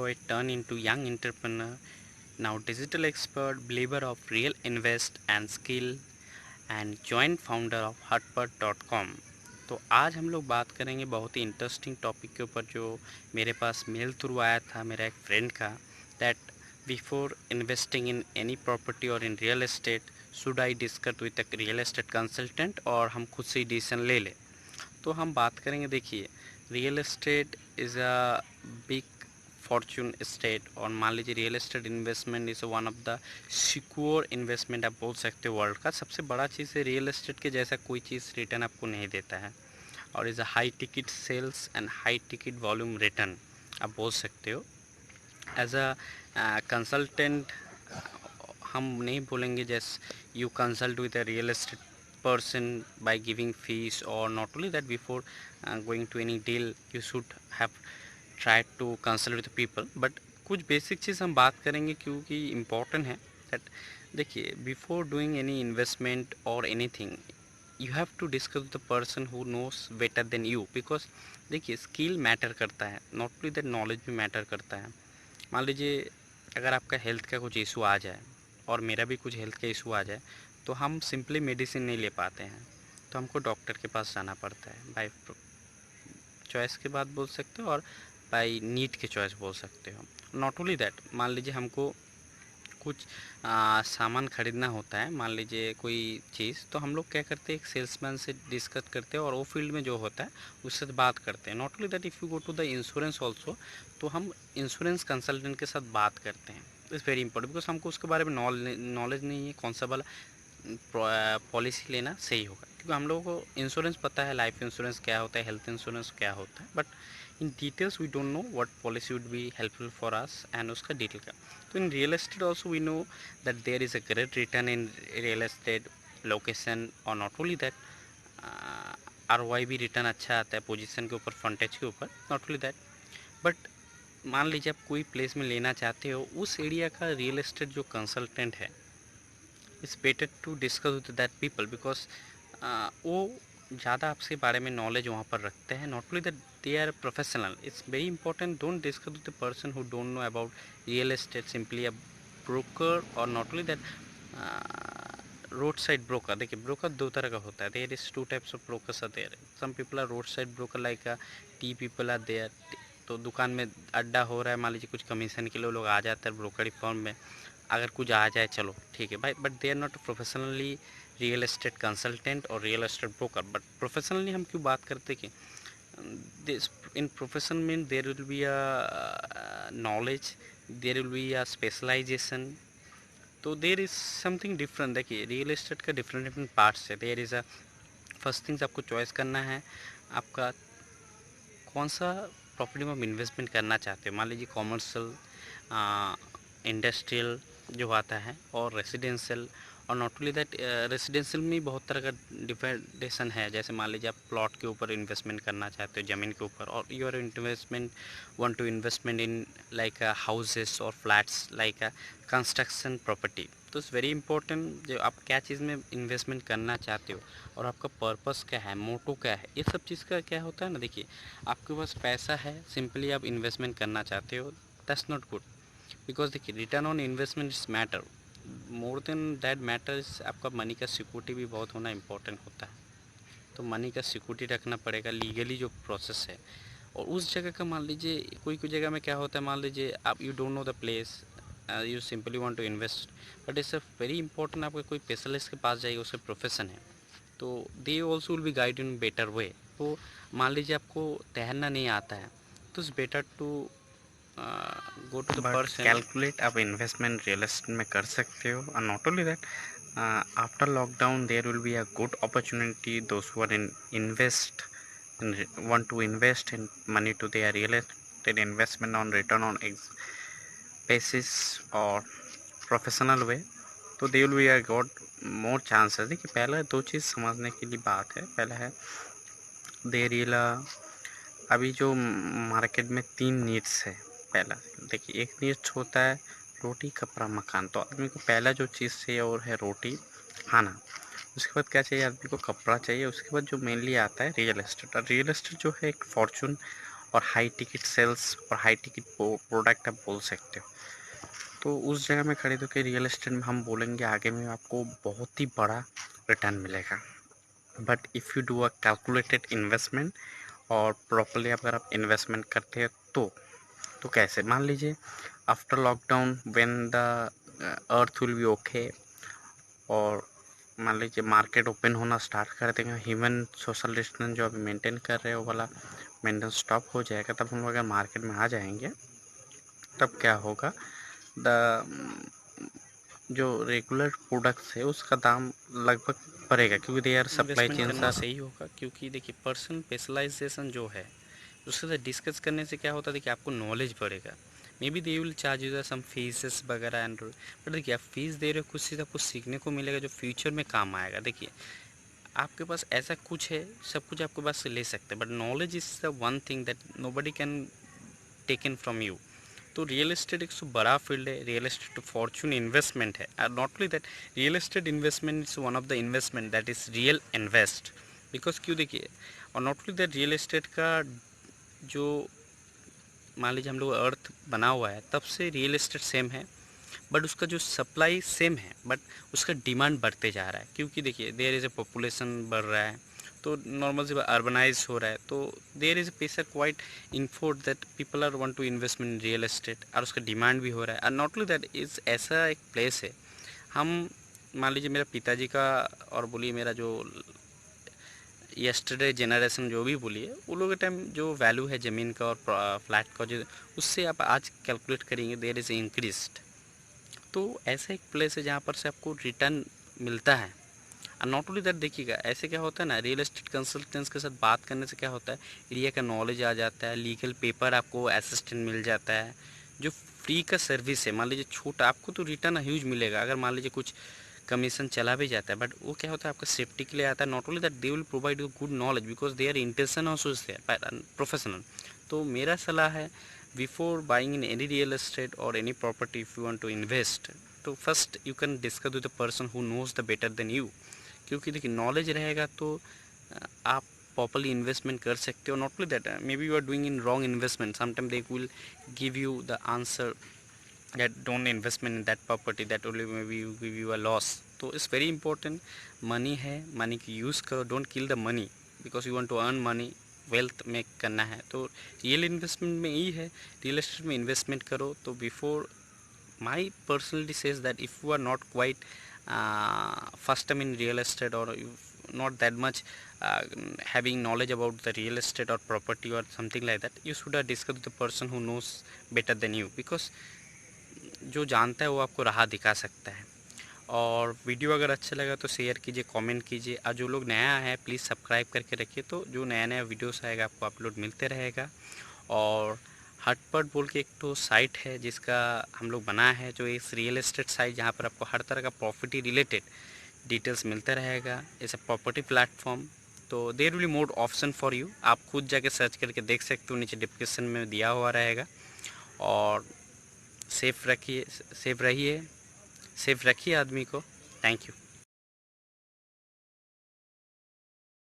poet turned into young entrepreneur, now digital expert, believer of real invest and skill and joint founder of hotpot.com। तो आज हम लोग बात करेंगे बहुत ही इंटरेस्टिंग टॉपिक के ऊपर जो मेरे पास मेल थ्रू आया था मेरा एक फ्रेंड का, that before investing in any property और in real estate should I discuss with a real estate consultant और हम खुद से ही डिसीजन ले लें। तो हम बात करेंगे, देखिए real estate is a big Fortune estate और मान लीजिए real estate investment is one of the secure investment आप बोल सकते हो वर्ल्ड का सबसे बड़ा चीज़ है। रियल एस्टेट के जैसा कोई चीज़ रिटर्न आपको नहीं देता है और is a high ticket sales and high ticket volume return आप बोल सकते हो। एज अ कंसल्टेंट हम नहीं बोलेंगे जैसे you consult with a real estate person by giving fees, or not only that, before going to any deal you should have tried to consult with the people, but कुछ basic चीज़ हम बात करेंगे क्योंकि इम्पॉर्टेंट है। That देखिए before doing any investment और anything you have to discuss the person who knows better than you, because देखिए स्किल मैटर करता है, नॉट ओनली दैट नॉलेज भी मैटर करता है। मान लीजिए अगर आपका हेल्थ का कुछ इशू आ जाए और मेरा भी कुछ हेल्थ का इशू आ जाए तो हम सिंपली मेडिसिन नहीं ले पाते हैं, तो हमको डॉक्टर के पास जाना पड़ता है। बाय चॉइस के बाद बोल सकते हो और बाय नीड के चॉइस बोल सकते हो। नॉट ओनली दैट, मान लीजिए हमको कुछ सामान ख़रीदना होता है, मान लीजिए कोई चीज़, तो हम लोग क्या करते हैं एक सेल्समैन से डिस्कस करते हैं और वो फील्ड में जो होता है उससे बात करते हैं। Not only that, if you go to the insurance also, तो हम इंश्योरेंस कंसल्टेंट के साथ बात करते हैं। इट्स वेरी इंपॉर्टेंट बिकॉज हमको उसके बारे में नॉलेज नहीं है कौन सा वाला पॉलिसी लेना सही होगा, क्योंकि हम लोगों को इंश्योरेंस पता है, लाइफ इंश्योरेंस क्या होता है, हेल्थ इंश्योरेंस क्या होता है, but in details we don't know what policy would be helpful for us and उसका डिटेल का। तो in real estate also we know that there is a great return in real estate location, और not only that ROI भी return अच्छा आता है position के ऊपर, फ्रंटेज के ऊपर। नॉट ओनली दैट, बट मान लीजिए आप कोई प्लेस में लेना चाहते हो, उस एरिया का रियल एस्टेट जो कंसल्टेंट है it's better to discuss with that people, because वो ज़्यादा आपके बारे में नॉलेज वहाँ पर रखते हैं। Not only that they are professional, it's very important, don't discuss with the person who don't know about real estate, simply a broker. और not only that road side broker, देखिए ब्रोकर दो तरह का होता है, there is two types of brokers are there. Some people are road side broker like tea people are there, तो दुकान में अड्डा हो रहा है, मान लीजिए कुछ कमीशन के लिए लोग आ जाते हैं ब्रोकरी फर्म में, अगर कुछ आ जाए चलो ठीक है भाई, but they are not professionally real estate consultant और real estate broker. But professionally हम क्यों बात करते कि this in profession mean there will be a knowledge, there will be a specialization, तो देर इज़ समथिंग डिफरेंट। देखिए real estate का different different parts है। There is a first things आपको चॉइस करना है आपका कौन सा प्रॉपर्टी में आप इन्वेस्टमेंट करना चाहते हो। मान लीजिए कॉमर्शियल, इंडस्ट्रियल जो आता है, और रेसिडेंशियल। और नॉट ओनली दैट, रेसिडेंशियल में बहुत तरह का डिफरेंटेशन है, जैसे मान लीजिए आप प्लॉट के ऊपर इन्वेस्टमेंट करना चाहते हो, ज़मीन के ऊपर, और your investment want to investment in like houses और फ्लैट्स लाइक कंस्ट्रक्शन प्रॉपर्टी। तो इट्स वेरी इंपॉर्टेंट जो आप क्या चीज़ में इन्वेस्टमेंट करना चाहते हो और आपका पर्पस क्या है, मोटो क्या है, ये सब चीज़ का क्या होता है ना। देखिए आपके पास पैसा है, सिंपली आप इन्वेस्टमेंट करना चाहते हो, दैट्स नॉट गुड, बिकॉज देखिए return on investment is matter more than that matters, आपका मनी का सिक्योरिटी भी बहुत होना इंपॉर्टेंट होता है। तो मनी का सिक्योरिटी रखना पड़ेगा, लीगली जो प्रोसेस है। और उस जगह का मान लीजिए कोई कोई जगह में क्या होता है, मान लीजिए आप you don't know the place, you simply want to invest, but it's a very important, आपका कोई स्पेशलिस्ट के पास जाइए, उसका प्रोफेशन है, तो they also will be guide in better way. तो मान लीजिए आपको तैरना नहीं आता है, तो it's better to go to the but person. Calculate आप इन्वेस्टमेंट रियल एस्टेट में कर सकते हो। और not only that, after lockdown there will be a good opportunity those who are in invest want to invest in money to their real estate investment on return on basis or professional way, तो they will be a got more chances. देखिए पहला दो चीज़ समझने के लिए बात है। पहला है दे रियल, अभी जो मार्केट में तीन नीड्स है। पहला देखिए एक नीड्स होता है रोटी कपड़ा मकान, तो आदमी को पहला जो चीज़ चाहिए और है रोटी खाना। उसके बाद क्या चाहिए आदमी को, कपड़ा चाहिए। उसके बाद जो मेनली आता है रियल एस्टेट। और रियल एस्टेट जो है एक फॉर्चून और हाई टिकट सेल्स और हाई टिकट प्रोडक्ट आप बोल सकते हो। तो उस जगह में खरीदो कि रियल एस्टेट में हम बोलेंगे आगे में आपको बहुत ही बड़ा रिटर्न मिलेगा। But if you do a calculated investment और प्रॉपरली अगर आप इन्वेस्टमेंट करते हैं तो कैसे, मान लीजिए after lockdown when the earth will be okay, और मान लीजिए मार्केट ओपन होना स्टार्ट कर देंगे, ह्यूमन सोशल डिस्टेंस जो अभी मेंटेन कर रहे हो वाला मेंटेन स्टॉप हो जाएगा, तब हम लोग अगर मार्केट में आ जाएंगे तब क्या होगा, द जो रेगुलर प्रोडक्ट्स है उसका दाम लगभग बढ़ेगा क्योंकि they are supply investment chain करना सही होगा, क्योंकि देखिए पर्सन स्पेशलाइजेशन जो है उसके साथ डिस्कस करने से क्या होता है, देखिए आपको नॉलेज बढ़ेगा। May be they will charge you some fees वगैरह एंड, बट देखिए आप फीस दे रहे हो, कुछ चीज़ आपको सीखने को मिलेगा जो फ्यूचर में काम आएगा। देखिए आपके पास ऐसा कुछ है, सब कुछ आपके पास से ले सकते हैं, but knowledge is the one thing that nobody can taken from you. तो रियल एस्टेट एक सो बड़ा फील्ड है, रियल एस्टेट फॉर्चून इन्वेस्टमेंट है, और not only that real estate investment is one of the investment that is real invest. Because क्यों, देखिए, और not only that real estate का जो, मान लीजिए हम लोग अर्थ बना हुआ है तब से रियल एस्टेट सेम है, बट उसका जो सप्लाई सेम है, बट उसका डिमांड बढ़ते जा रहा है, क्योंकि देखिए देयर इज़ ए पॉपुलेशन बढ़ रहा है, तो नॉर्मल से अर्बनाइज हो रहा है, तो there is a pressure quite in fort that people are want to investment in real estate, और उसका डिमांड भी हो रहा है। और नॉट ओनली दैट इज़, ऐसा एक प्लेस है, हम मान लीजिए मेरा पिताजी का, और बोलिए मेरा जो यस्टरडे जनरेशन जो भी बोलिए, वो लोग के टाइम जो वैल्यू है ज़मीन का और फ्लैट का, जो उससे आप आज कैलकुलेट करेंगे देयर इज़ इंक्रीज्ड। तो ऐसा एक प्लेस है जहाँ पर से आपको रिटर्न मिलता है। और नॉट ओनली दैट, देखिएगा ऐसे क्या होता है ना, रियल एस्टेट कंसल्टेंट्स के साथ बात करने से क्या होता है, एरिया का नॉलेज आ जाता है, लीगल पेपर आपको असिस्टेंट मिल जाता है, जो फ्री का सर्विस है। मान लीजिए छोटा, आपको तो रिटर्न ह्यूज मिलेगा, अगर मान लीजिए कुछ कमीशन चला भी जाता है, बट वो क्या होता है आपका सेफ्टी के लिए आता है। Not only that they will provide you good knowledge because they are intention also is their professional. तो मेरा सलाह है, before buying in any real estate और any property, if you want to invest, तो first you can discuss with the person who knows the better than you. क्योंकि देखिए knowledge रहेगा तो आप प्रॉपरली इन्वेस्टमेंट कर सकते हो। Not only that, may be you are doing in wrong investment, sometime they will give you the answer that don't investment in that property, that only maybe you give you a loss। तो it's very important, money है, money की use करो, don't kill the money because you want to earn money, wealth make करना है। तो real investment में यही है, रियल एस्टेट में इन्वेस्टमेंट करो। तो before my personally says that if you are not quite first time in real estate, or you not that much having knowledge about the real estate or property or something like that, you should discuss with the person who knows better than you, because जो जानता है वो आपको राह दिखा सकता है। और वीडियो अगर अच्छा लगा तो शेयर कीजिए, कमेंट कीजिए, और जो लोग नया है प्लीज़ सब्सक्राइब करके रखिए, तो जो नया नया वीडियोस आएगा आपको अपलोड मिलते रहेगा। और हटपट बोल के एक तो साइट है जिसका हम लोग बनाया है, जो एक रियल एस्टेट साइट, जहाँ पर आपको हर तरह का प्रॉपर्टी रिलेटेड डिटेल्स मिलता रहेगा। इट्स अ प्रॉपर्टी प्लेटफॉर्म, तो there will be more option for you, आप खुद जाके सर्च करके देख सकते हो, नीचे डिस्क्रिप्शन में दिया हुआ रहेगा। और सेफ रखिए, सेफ रहिए, सेफ रखिए आदमी को। Thank you.